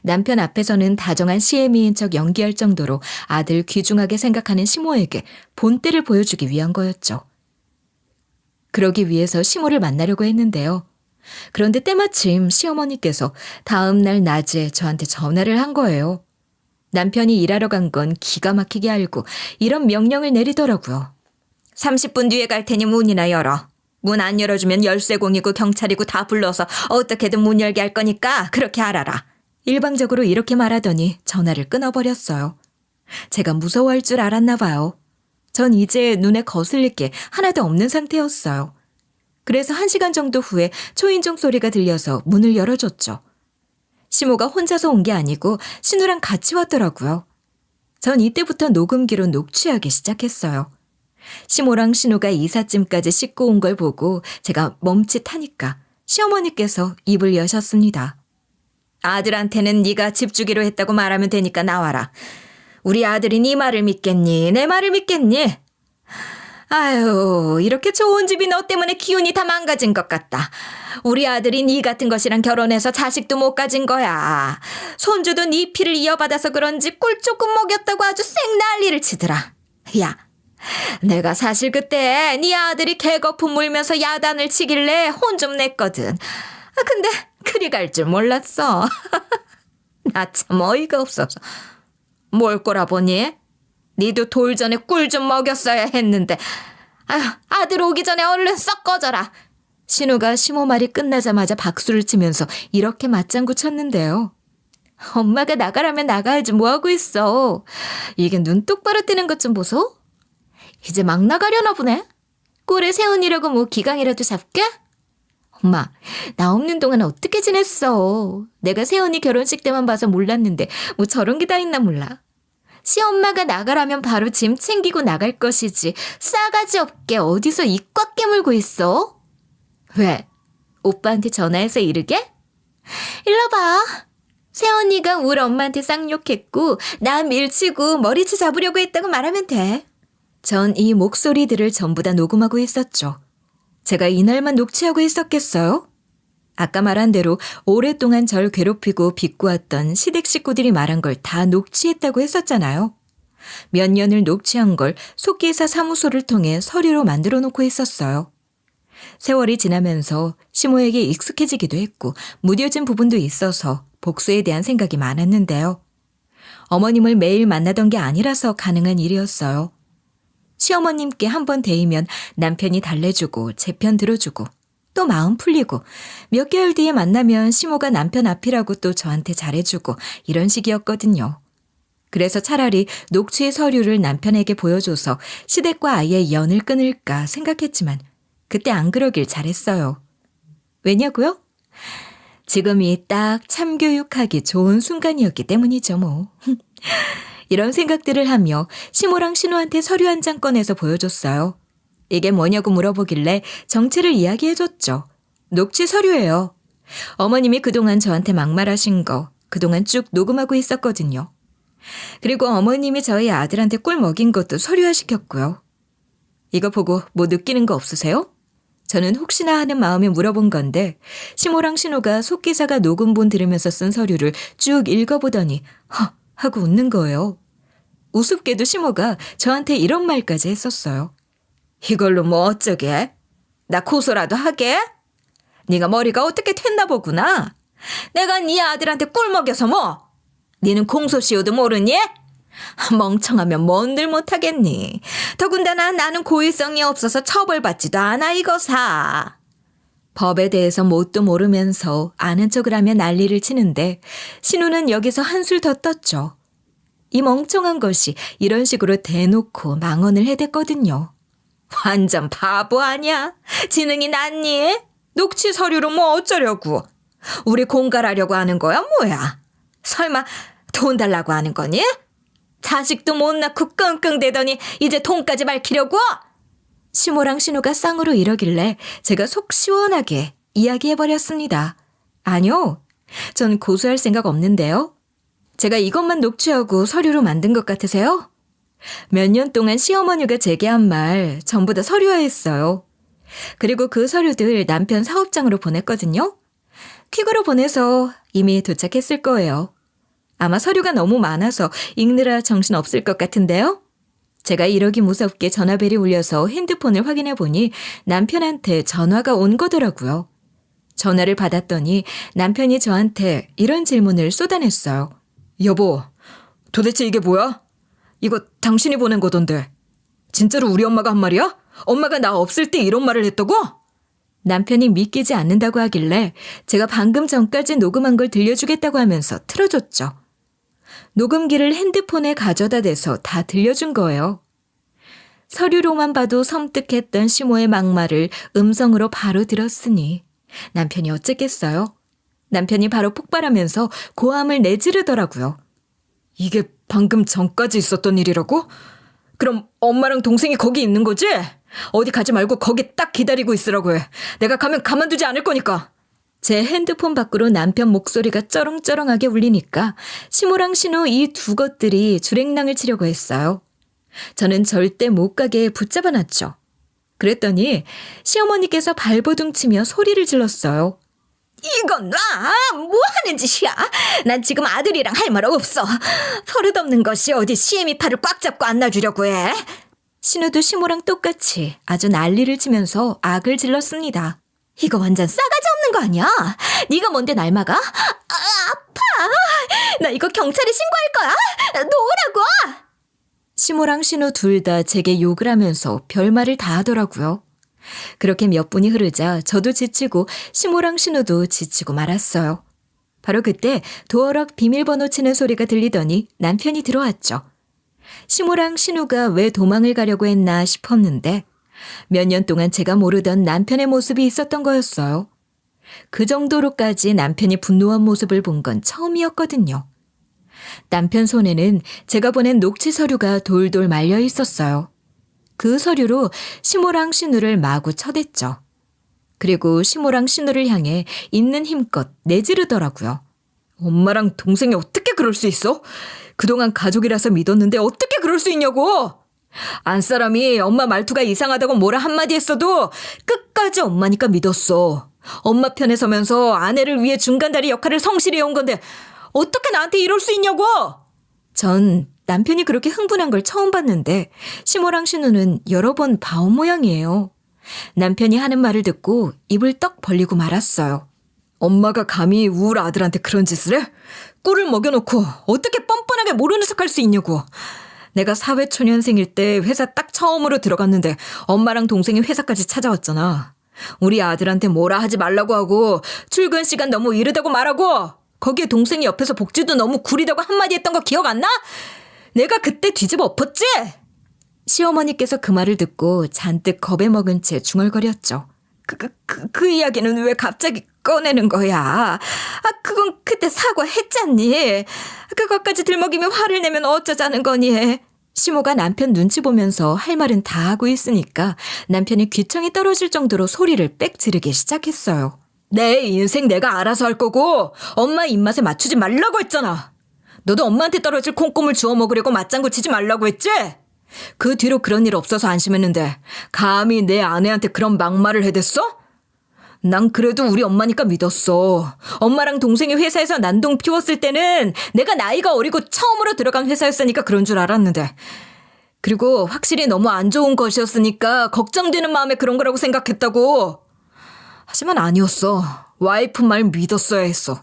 남편 앞에서는 다정한 시애미인 척 연기할 정도로 아들 귀중하게 생각하는 시모에게 본때를 보여주기 위한 거였죠. 그러기 위해서 시모를 만나려고 했는데요. 그런데 때마침 시어머니께서 다음 날 낮에 저한테 전화를 한 거예요. 남편이 일하러 간 건 기가 막히게 알고 이런 명령을 내리더라고요. 30분 뒤에 갈 테니 문이나 열어. 문 안 열어주면 열쇠공이고 경찰이고 다 불러서 어떻게든 문 열게 할 거니까 그렇게 알아라. 일방적으로 이렇게 말하더니 전화를 끊어버렸어요. 제가 무서워할 줄 알았나 봐요. 전 이제 눈에 거슬릴 게 하나도 없는 상태였어요. 그래서 1시간 정도 후에 초인종 소리가 들려서 문을 열어줬죠. 시모가 혼자서 온 게 아니고 신우랑 같이 왔더라고요. 전 이때부터 녹음기로 녹취하기 시작했어요. 시모랑 신우가 이삿짐까지 싣고 온 걸 보고 제가 멈칫하니까 시어머니께서 입을 여셨습니다. 아들한테는 네가 집 주기로 했다고 말하면 되니까 나와라. 우리 아들이 네 말을 믿겠니? 내 말을 믿겠니? 아유, 이렇게 좋은 집이 너 때문에 기운이 다 망가진 것 같다. 우리 아들이 네 같은 것이랑 결혼해서 자식도 못 가진 거야. 손주도 네 피를 이어받아서 그런지 꿀 조금 먹였다고 아주 생난리를 치더라. 야, 내가 사실 그때 네 아들이 개거품 물면서 야단을 치길래 혼 좀 냈거든. 근데 그리 갈 줄 몰랐어. 나 참 어이가 없어서. 뭘 꼬라보니? 니도 돌 전에 꿀 좀 먹였어야 했는데. 아휴, 아들 오기 전에 얼른 썩 꺼져라. 신우가 시모 말이 끝나자마자 박수를 치면서 이렇게 맞장구 쳤는데요. 엄마가 나가라면 나가야지 뭐하고 있어. 이게 눈 똑바로 뜨는 것 좀 보소. 이제 막 나가려나 보네. 꼴에 세운이라고 뭐 기강이라도 잡게? 엄마, 나 없는 동안 어떻게 지냈어? 내가 세운이 결혼식 때만 봐서 몰랐는데 뭐 저런 게 다 있나 몰라. 시엄마가 나가라면 바로 짐 챙기고 나갈 것이지 싸가지 없게 어디서 입 꽉 깨물고 있어? 왜? 오빠한테 전화해서 이르게? 일로 봐. 새언니가 우리 엄마한테 쌍욕했고 나 밀치고 머리채 잡으려고 했다고 말하면 돼. 전 이 목소리들을 전부 다 녹음하고 있었죠. 제가 이날만 녹취하고 있었겠어요? 아까 말한 대로 오랫동안 절 괴롭히고 비꼬았던 시댁 식구들이 말한 걸 다 녹취했다고 했었잖아요. 몇 년을 녹취한 걸 속기사 사무소를 통해 서류로 만들어 놓고 있었어요. 세월이 지나면서 시모에게 익숙해지기도 했고 무뎌진 부분도 있어서 복수에 대한 생각이 많았는데요. 어머님을 매일 만나던 게 아니라서 가능한 일이었어요. 시어머님께 한번 데이면 남편이 달래주고 제 편 들어주고 또 마음 풀리고 몇 개월 뒤에 만나면 시모가 남편 앞이라고 또 저한테 잘해주고 이런 식이었거든요. 그래서 차라리 녹취의 서류를 남편에게 보여줘서 시댁과 아이의 연을 끊을까 생각했지만 그때 안 그러길 잘했어요. 왜냐고요? 지금이 딱 참교육하기 좋은 순간이었기 때문이죠 뭐. 이런 생각들을 하며 시모랑 신우한테 서류 한 장 꺼내서 보여줬어요. 이게 뭐냐고 물어보길래 정체를 이야기해줬죠. 녹취 서류예요. 어머님이 그동안 저한테 막말하신 거 그동안 쭉 녹음하고 있었거든요. 그리고 어머님이 저희 아들한테 꿀 먹인 것도 서류화시켰고요. 이거 보고 뭐 느끼는 거 없으세요? 저는 혹시나 하는 마음에 물어본 건데 시모랑 신우가 속기사가 녹음본 들으면서 쓴 서류를 쭉 읽어보더니 허 하고 웃는 거예요. 우습게도 시모가 저한테 이런 말까지 했었어요. 이걸로 뭐 어쩌게? 나 고소라도 하게? 네가 머리가 어떻게 됐나 보구나. 내가 네 아들한테 꿀 먹여서 뭐? 니는 공소시효도 모르니? 멍청하면 뭔들 못하겠니? 더군다나 나는 고의성이 없어서 처벌받지도 않아 이거사. 법에 대해서 뭣도 모르면서 아는 척을 하며 난리를 치는데 신우는 여기서 한술 더 떴죠. 이 멍청한 것이 이런 식으로 대놓고 망언을 해댔거든요. 완전 바보 아니야? 지능이 낮니? 녹취 서류로 뭐 어쩌려고? 우리 공갈하려고 하는 거야 뭐야? 설마 돈 달라고 하는 거니? 자식도 못 낳고 끙끙대더니 이제 돈까지 밝히려고? 시모랑 신우가 쌍으로 이러길래 제가 속 시원하게 이야기해버렸습니다. 아니요, 전 고소할 생각 없는데요. 제가 이것만 녹취하고 서류로 만든 것 같으세요? 몇 년 동안 시어머니가 제게 한 말 전부 다 서류화했어요. 그리고 그 서류들 남편 사업장으로 보냈거든요. 퀵으로 보내서 이미 도착했을 거예요. 아마 서류가 너무 많아서 읽느라 정신 없을 것 같은데요. 제가 이러기 무섭게 전화벨이 울려서 핸드폰을 확인해 보니 남편한테 전화가 온 거더라고요. 전화를 받았더니 남편이 저한테 이런 질문을 쏟아냈어요. 여보, 도대체 이게 뭐야? 이거 당신이 보낸 거던데. 진짜로 우리 엄마가 한 말이야? 엄마가 나 없을 때 이런 말을 했다고? 남편이 믿기지 않는다고 하길래 제가 방금 전까지 녹음한 걸 들려주겠다고 하면서 틀어줬죠. 녹음기를 핸드폰에 가져다 대서 다 들려준 거예요. 서류로만 봐도 섬뜩했던 시모의 막말을 음성으로 바로 들었으니 남편이 어쨌겠어요? 남편이 바로 폭발하면서 고함을 내지르더라고요. 이게 방금 전까지 있었던 일이라고? 그럼 엄마랑 동생이 거기 있는 거지? 어디 가지 말고 거기 딱 기다리고 있으라고 해. 내가 가면 가만두지 않을 거니까. 제 핸드폰 밖으로 남편 목소리가 쩌렁쩌렁하게 울리니까 시모랑 신우 이 두 것들이 주랭랑을 치려고 했어요. 저는 절대 못 가게 붙잡아놨죠. 그랬더니 시어머니께서 발버둥 치며 소리를 질렀어요. 이건 놔! 뭐 하는 짓이야? 난 지금 아들이랑 할 말 없어. 버릇없는 것이 어디 시애미 팔을 꽉 잡고 안 놔주려고 해. 신우도 시모랑 똑같이 아주 난리를 치면서 악을 질렀습니다. 이거 완전 싸가지 없는 거 아니야? 네가 뭔데 날 막아? 아파! 나 이거 경찰에 신고할 거야! 놓으라고! 시모랑 신우 둘 다 제게 욕을 하면서 별말을 다 하더라고요. 그렇게 몇 분이 흐르자 저도 지치고 시모랑 신우도 지치고 말았어요. 바로 그때 도어락 비밀번호 치는 소리가 들리더니 남편이 들어왔죠. 시모랑 신우가 왜 도망을 가려고 했나 싶었는데 몇 년 동안 제가 모르던 남편의 모습이 있었던 거였어요. 그 정도로까지 남편이 분노한 모습을 본 건 처음이었거든요. 남편 손에는 제가 보낸 녹취 서류가 돌돌 말려 있었어요. 그 서류로 시모랑 신우를 마구 쳐댔죠. 그리고 시모랑 신우를 향해 있는 힘껏 내지르더라고요. 엄마랑 동생이 어떻게 그럴 수 있어? 그동안 가족이라서 믿었는데 어떻게 그럴 수 있냐고! 안 사람이 엄마 말투가 이상하다고 뭐라 한마디 했어도 끝까지 엄마니까 믿었어. 엄마 편에 서면서 아내를 위해 중간다리 역할을 성실히 해온 건데 어떻게 나한테 이럴 수 있냐고! 전 남편이 그렇게 흥분한 걸 처음 봤는데 시모랑 신우는 여러 번 봐온 모양이에요. 남편이 하는 말을 듣고 입을 떡 벌리고 말았어요. 엄마가 감히 우울 아들한테 그런 짓을 해? 꿀을 먹여놓고 어떻게 뻔뻔하게 모르는 척할 수 있냐고. 내가 사회초년생일 때 회사 딱 처음으로 들어갔는데 엄마랑 동생이 회사까지 찾아왔잖아. 우리 아들한테 뭐라 하지 말라고 하고 출근 시간 너무 이르다고 말하고 거기에 동생이 옆에서 복지도 너무 구리다고 한마디 했던 거 기억 안 나? 내가 그때 뒤집어 엎었지? 시어머니께서 그 말을 듣고 잔뜩 겁에 먹은 채 중얼거렸죠. 그 이야기는 왜 갑자기 꺼내는 거야? 그건 그때 사과했잖니. 그것까지 들먹이며 화를 내면 어쩌자는 거니? 시모가 남편 눈치 보면서 할 말은 다 하고 있으니까 남편이 귀청이 떨어질 정도로 소리를 빽 지르기 시작했어요. 내 인생 내가 알아서 할 거고 엄마 입맛에 맞추지 말라고 했잖아. 너도 엄마한테 떨어질 콩고물 주워 먹으려고 맞장구 치지 말라고 했지? 그 뒤로 그런 일 없어서 안심했는데 감히 내 아내한테 그런 막말을 해댔어? 난 그래도 우리 엄마니까 믿었어. 엄마랑 동생이 회사에서 난동 피웠을 때는 내가 나이가 어리고 처음으로 들어간 회사였으니까 그런 줄 알았는데. 그리고 확실히 너무 안 좋은 것이었으니까 걱정되는 마음에 그런 거라고 생각했다고. 하지만 아니었어. 와이프 말 믿었어야 했어.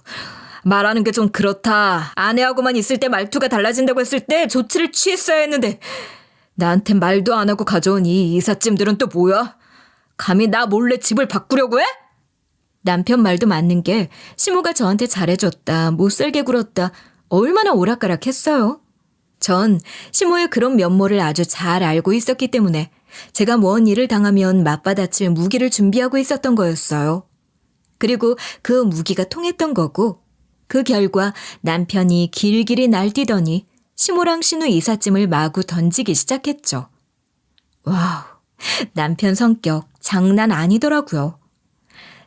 말하는 게 좀 그렇다. 아내하고만 있을 때 말투가 달라진다고 했을 때 조치를 취했어야 했는데 나한테 말도 안 하고 가져온 이 이삿짐들은 또 뭐야? 감히 나 몰래 집을 바꾸려고 해? 남편 말도 맞는 게 시모가 저한테 잘해줬다, 못살게 굴었다, 얼마나 오락가락했어요. 전 시모의 그런 면모를 아주 잘 알고 있었기 때문에 제가 뭔 일을 당하면 맞받아칠 무기를 준비하고 있었던 거였어요. 그리고 그 무기가 통했던 거고 그 결과 남편이 길길이 날뛰더니 시모랑 신우 이삿짐을 마구 던지기 시작했죠. 와우, 남편 성격 장난 아니더라고요.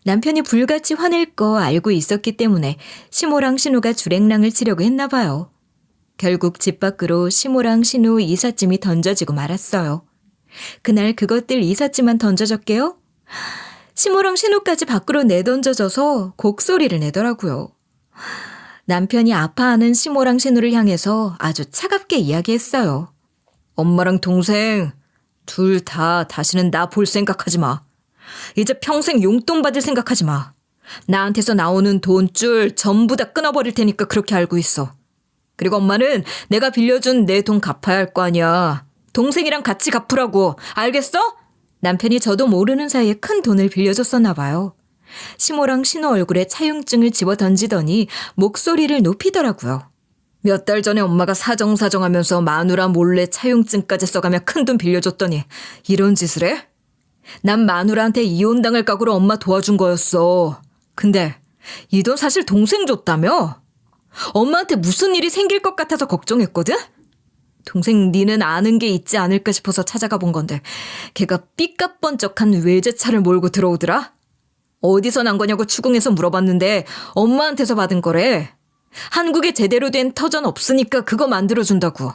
남편이 불같이 화낼 거 알고 있었기 때문에 시모랑 신우가 주랭랑을 치려고 했나 봐요. 결국 집 밖으로 시모랑 신우 이삿짐이 던져지고 말았어요. 그날 그것들 이삿짐만 던져졌게요? 시모랑 신우까지 밖으로 내던져져서 곡소리를 내더라고요. 남편이 아파하는 시모랑 신우를 향해서 아주 차갑게 이야기했어요. 엄마랑 동생 둘 다 다시는 나 볼 생각하지 마. 이제 평생 용돈 받을 생각하지 마. 나한테서 나오는 돈줄 전부 다 끊어버릴 테니까 그렇게 알고 있어. 그리고 엄마는 내가 빌려준 내 돈 갚아야 할 거 아니야. 동생이랑 같이 갚으라고. 알겠어? 남편이 저도 모르는 사이에 큰 돈을 빌려줬었나 봐요. 시모랑 신우 얼굴에 차용증을 집어 던지더니 목소리를 높이더라고요. 몇 달 전에 엄마가 사정사정하면서 마누라 몰래 차용증까지 써가며 큰돈 빌려줬더니 이런 짓을 해? 난 마누라한테 이혼당할 각오로 엄마 도와준 거였어. 근데 이 돈 사실 동생 줬다며? 엄마한테 무슨 일이 생길 것 같아서 걱정했거든? 동생 니는 아는 게 있지 않을까 싶어서 찾아가 본 건데 걔가 삐까뻔쩍한 외제차를 몰고 들어오더라? 어디서 난 거냐고 추궁해서 물어봤는데 엄마한테서 받은 거래. 한국에 제대로 된 터전 없으니까 그거 만들어준다고.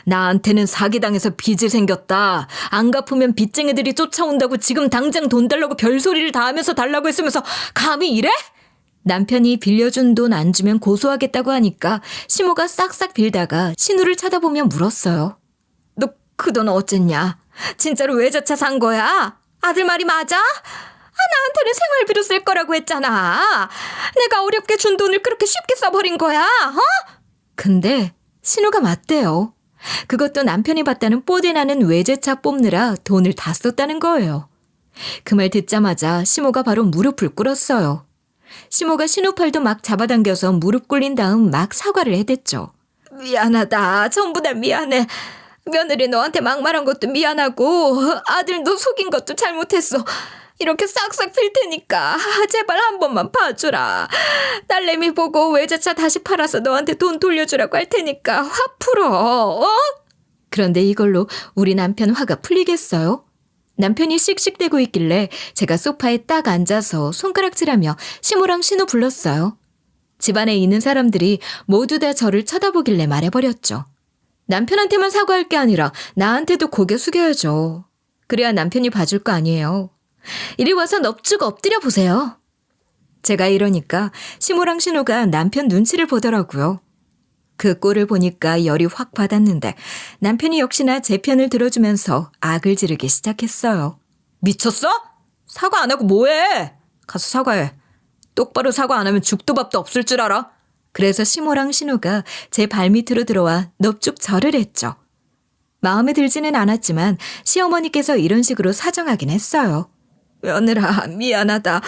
나한테는 사기당해서 빚이 생겼다. 안 갚으면 빚쟁이들이 쫓아온다고 지금 당장 돈 달라고 별소리를 다 하면서 달라고 했으면서 감히 이래? 남편이 빌려준 돈 안 주면 고소하겠다고 하니까 시모가 싹싹 빌다가 신우를 쳐다보며 물었어요. 너 그 돈 어쨌냐? 진짜로 외제차 산 거야? 아들 말이 맞아? 나한테는 생활비로 쓸 거라고 했잖아. 내가 어렵게 준 돈을 그렇게 쉽게 써버린 거야. 근데 신우가 맞대요. 그것도 남편이 봤다는 뽀대나는 외제차 뽑느라 돈을 다 썼다는 거예요. 그 말 듣자마자 시모가 바로 무릎을 꿇었어요. 시모가 신우 팔도 막 잡아당겨서 무릎 꿇린 다음 막 사과를 해댔죠. 미안하다. 전부 다 미안해. 며느리 너한테 막말한 것도 미안하고 아들 너 속인 것도 잘못했어. 이렇게 싹싹 빌 테니까 제발 한 번만 봐주라. 딸내미 보고 외제차 다시 팔아서 너한테 돈 돌려주라고 할 테니까 화 풀어. 그런데 이걸로 우리 남편 화가 풀리겠어요? 남편이 씩씩대고 있길래 제가 소파에 딱 앉아서 손가락질하며 시모랑 신우 불렀어요. 집안에 있는 사람들이 모두 다 저를 쳐다보길래 말해버렸죠. 남편한테만 사과할 게 아니라 나한테도 고개 숙여야죠. 그래야 남편이 봐줄 거 아니에요. 이리 와서 넙죽 엎드려 보세요. 제가 이러니까 시모랑 신우가 남편 눈치를 보더라고요. 그 꼴을 보니까 열이 확 받았는데 남편이 역시나 제 편을 들어주면서 악을 지르기 시작했어요. 미쳤어? 사과 안 하고 뭐해? 가서 사과해. 똑바로 사과 안 하면 죽도 밥도 없을 줄 알아? 그래서 시모랑 신우가 제 발밑으로 들어와 넙죽 절을 했죠. 마음에 들지는 않았지만 시어머니께서 이런 식으로 사정하긴 했어요. 며느라 미안하다.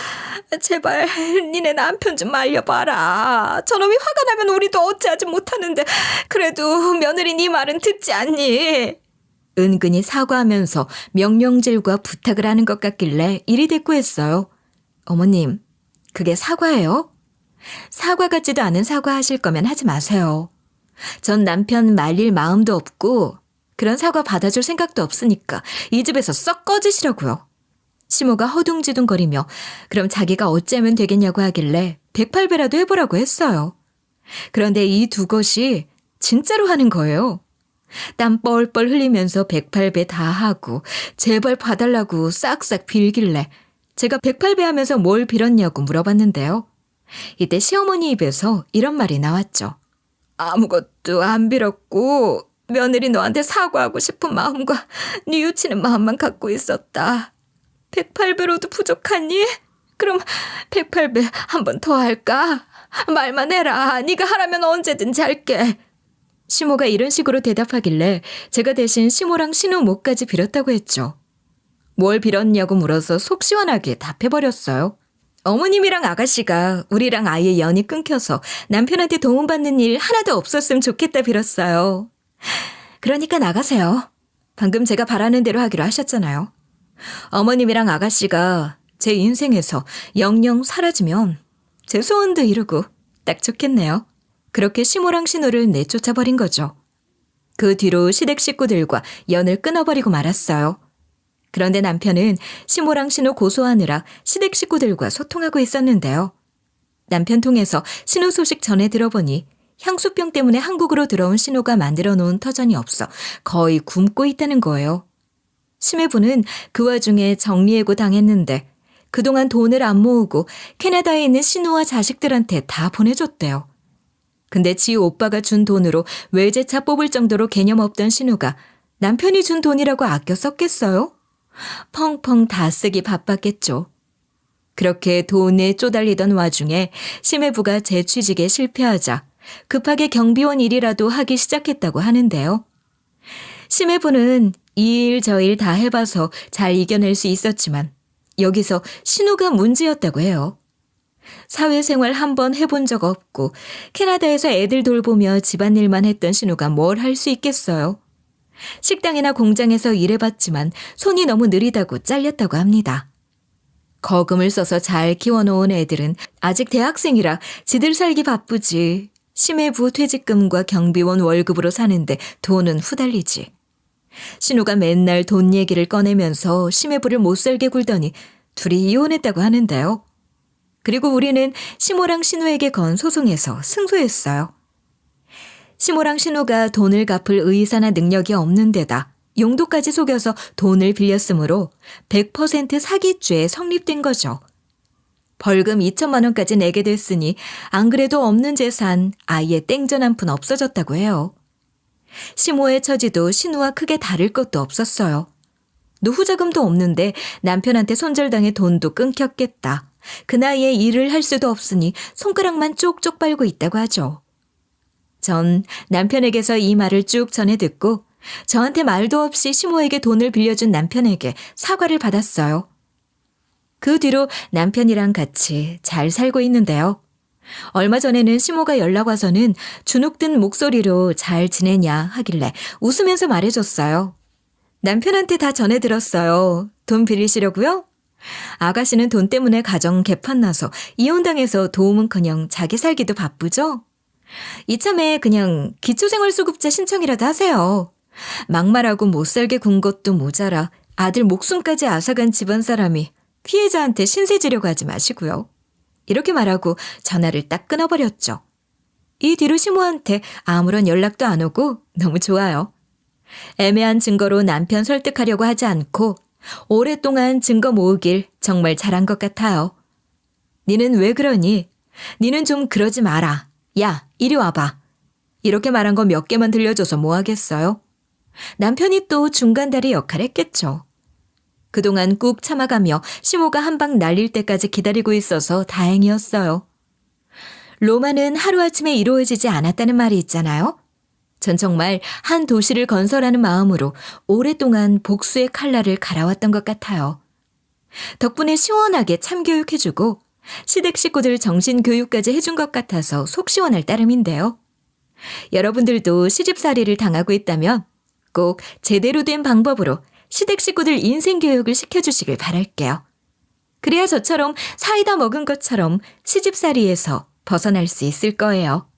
제발 니네 남편 좀 말려봐라. 저놈이 화가 나면 우리도 어찌하지 못하는데 그래도 며느리 네 말은 듣지 않니? 은근히 사과하면서 명령질과 부탁을 하는 것 같길래 이리 대꾸했어요. 어머님, 그게 사과예요? 사과 같지도 않은 사과 하실 거면 하지 마세요. 전 남편 말릴 마음도 없고 그런 사과 받아줄 생각도 없으니까 이 집에서 썩 꺼지시라고요. 시모가 허둥지둥거리며 그럼 자기가 어찌하면 되겠냐고 하길래 108배라도 해보라고 했어요. 그런데 이 두 것이 진짜로 하는 거예요. 땀 뻘뻘 흘리면서 108배 다 하고 제발 봐달라고 싹싹 빌길래 제가 108배 하면서 뭘 빌었냐고 물어봤는데요. 이때 시어머니 입에서 이런 말이 나왔죠. 아무것도 안 빌었고 며느리 너한테 사과하고 싶은 마음과 뉘우치는 마음만 갖고 있었다. 108배로도 부족하니? 그럼 108배 한 번 더 할까? 말만 해라. 네가 하라면 언제든지 할게. 시모가 이런 식으로 대답하길래 제가 대신 시모랑 신우 목까지 빌었다고 했죠. 뭘 빌었냐고 물어서 속 시원하게 답해버렸어요. 어머님이랑 아가씨가 우리랑 아예 연이 끊겨서 남편한테 도움받는 일 하나도 없었으면 좋겠다 빌었어요. 그러니까 나가세요. 방금 제가 바라는 대로 하기로 하셨잖아요. 어머님이랑 아가씨가 제 인생에서 영영 사라지면 제 소원도 이루고 딱 좋겠네요. 그렇게 시모랑 신우를 내쫓아버린 거죠. 그 뒤로 시댁 식구들과 연을 끊어버리고 말았어요. 그런데 남편은 시모랑 신우 고소하느라 시댁 식구들과 소통하고 있었는데요. 남편 통해서 신우 소식 전해 들어보니 향수병 때문에 한국으로 들어온 신우가 만들어 놓은 터전이 없어 거의 굶고 있다는 거예요. 심해부는 그 와중에 정리해고 당했는데 그동안 돈을 안 모으고 캐나다에 있는 신우와 자식들한테 다 보내줬대요. 근데 지 오빠가 준 돈으로 외제차 뽑을 정도로 개념 없던 신우가 남편이 준 돈이라고 아껴 썼겠어요? 펑펑 다 쓰기 바빴겠죠. 그렇게 돈에 쪼달리던 와중에 심해부가 재취직에 실패하자 급하게 경비원 일이라도 하기 시작했다고 하는데요. 심해부는 이 일 저 일 다 해봐서 잘 이겨낼 수 있었지만 여기서 신우가 문제였다고 해요. 사회생활 한 번 해본 적 없고 캐나다에서 애들 돌보며 집안일만 했던 신우가 뭘 할 수 있겠어요. 식당이나 공장에서 일해봤지만 손이 너무 느리다고 잘렸다고 합니다. 거금을 써서 잘 키워놓은 애들은 아직 대학생이라 지들 살기 바쁘지. 심해부 퇴직금과 경비원 월급으로 사는데 돈은 후달리지. 신우가 맨날 돈 얘기를 꺼내면서 심해부를 못살게 굴더니 둘이 이혼했다고 하는데요. 그리고 우리는 시모랑 신우에게 건 소송에서 승소했어요. 시모랑 신우가 돈을 갚을 의사나 능력이 없는 데다 용도까지 속여서 돈을 빌렸으므로 100% 사기죄에 성립된 거죠. 벌금 2천만 원까지 내게 됐으니 안 그래도 없는 재산 아예 땡전 한 푼 없어졌다고 해요. 시모의 처지도 신우와 크게 다를 것도 없었어요. 노후자금도 없는데 남편한테 손절당해 돈도 끊겼겠다. 그 나이에 일을 할 수도 없으니 손가락만 쪽쪽 빨고 있다고 하죠. 전 남편에게서 이 말을 쭉 전해 듣고 저한테 말도 없이 시모에게 돈을 빌려준 남편에게 사과를 받았어요. 그 뒤로 남편이랑 같이 잘 살고 있는데요. 얼마 전에는 시모가 연락 와서는 주눅든 목소리로 잘 지내냐 하길래 웃으면서 말해줬어요. 남편한테 다 전해 들었어요. 돈 빌리시려고요? 아가씨는 돈 때문에 가정 개판 나서 이혼당해서 도움은커녕 자기 살기도 바쁘죠? 이참에 그냥 기초생활수급자 신청이라도 하세요. 막말하고 못살게 군 것도 모자라 아들 목숨까지 앗아간 집안 사람이 피해자한테 신세 지려고 하지 마시고요. 이렇게 말하고 전화를 딱 끊어버렸죠. 이 뒤로 시모한테 아무런 연락도 안 오고 너무 좋아요. 애매한 증거로 남편 설득하려고 하지 않고 오랫동안 증거 모으길 정말 잘한 것 같아요. 니는 왜 그러니? 니는 좀 그러지 마라. 야, 이리 와봐. 이렇게 말한 거 몇 개만 들려줘서 뭐 하겠어요? 남편이 또 중간다리 역할 했겠죠. 그동안 꾹 참아가며 시모가 한 방 날릴 때까지 기다리고 있어서 다행이었어요. 로마는 하루아침에 이루어지지 않았다는 말이 있잖아요. 전 정말 한 도시를 건설하는 마음으로 오랫동안 복수의 칼날을 갈아왔던 것 같아요. 덕분에 시원하게 참교육해주고 시댁 식구들 정신교육까지 해준 것 같아서 속 시원할 따름인데요. 여러분들도 시집살이를 당하고 있다면 꼭 제대로 된 방법으로 시댁 식구들 인생교육을 시켜주시길 바랄게요. 그래야 저처럼 사이다 먹은 것처럼 시집살이에서 벗어날 수 있을 거예요.